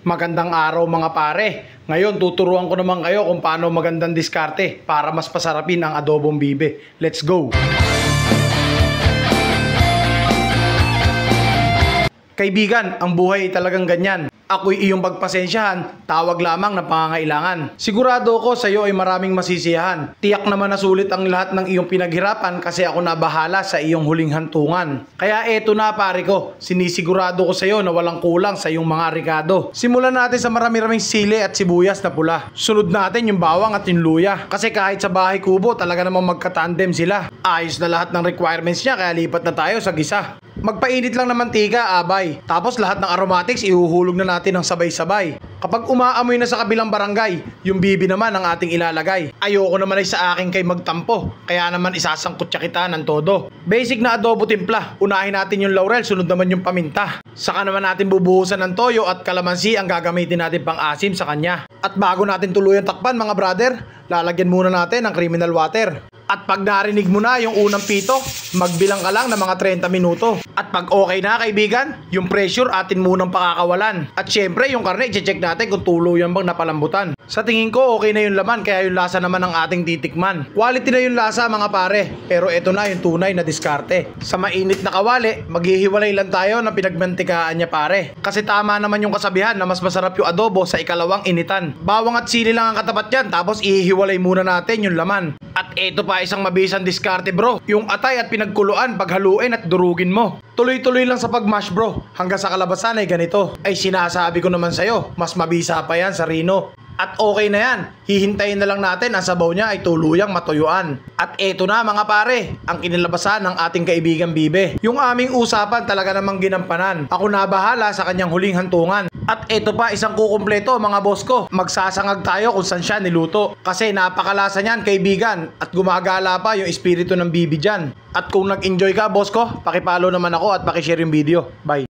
Magandang araw mga pare. Ngayon tuturuan ko naman kayo kung paano magandang diskarte para mas pasarapin ang adobong bibe. Let's go! Kaibigan, ang buhay ay talagang ganyan. Ako'y iyong pagpasensyahan, tawag lamang ng pangangailangan. Sigurado ko sa iyo ay maraming masisiyahan. Tiyak naman na sulit ang lahat ng iyong pinaghirapan kasi ako na bahala sa iyong huling hantungan. Kaya eto na pare ko, sinisigurado ko sa iyo na walang kulang sa iyong mga rikado. Simulan natin sa marami-raming sili at sibuyas na pula. Sunod natin yung bawang at yung luya. Kasi kahit sa bahay kubo talaga namang magkatandem sila. Ayos na lahat ng requirements niya kaya lipat na tayo sa gisa. Magpainit lang ng mantika, abay. Tapos lahat ng aromatics ihuhulog na natin ng sabay-sabay. Kapag umaamoy na sa kabilang barangay, yung bibi naman ang ating ilalagay. Ayoko naman ay sa akin kay magtampo, kaya naman isasangkot siya kita ng todo. Basic na adobo timpla. Unahin natin yung laurel, sunod naman yung paminta. Saka naman natin bubuhusan ng toyo at kalamansi ang gagamitin natin pang asim sa kanya. At bago natin tuluyan takpan mga brother, lalagyan muna natin ng criminal water. At pag narinig mo na yung unang pito, magbilang ka lang ng mga 30 minuto. At pag okay na kaibigan, yung pressure atin munang pakakawalan. At syempre yung karne, i-check natin kung tuluyan bang napalambutan. Sa tingin ko okay na yung laman kaya yung lasa naman ang ating titikman. Quality na yung lasa mga pare, pero ito na yung tunay na diskarte. Sa mainit na kawali, maghihiwalay lang tayo ng pinagmantikaan niya pare. Kasi tama naman yung kasabihan na mas masarap yung adobo sa ikalawang initan. Bawang at sili lang ang katapat yan, tapos ihiwalay muna natin yung laman. At ito pa isang mabisang diskarte bro, yung atay at pinagkuluan paghaluin at durugin mo. Tuloy-tuloy lang sa pagmash bro, hanggang sa kalabasan ay ganito. Ay sinasabi ko naman sa'yo, mas mabisa pa yan sa Rino. At okay na yan, hihintayin na lang natin ang sabaw niya ay tuluyang matuyuan. At eto na mga pare, ang kinilabasan ng ating kaibigang bibe. Yung aming usapan talaga namang ginampanan. Ako na bahala sa kanyang huling hantungan. At eto pa isang kukumpleto mga boss ko. Magsasangag tayo kung saan siya niluto. Kasi napakalasa niyan kaibigan. At gumagala pa yung espiritu ng bibi dyan. At kung nag-enjoy ka boss ko, pakipollow naman ako at pakishare yung video. Bye!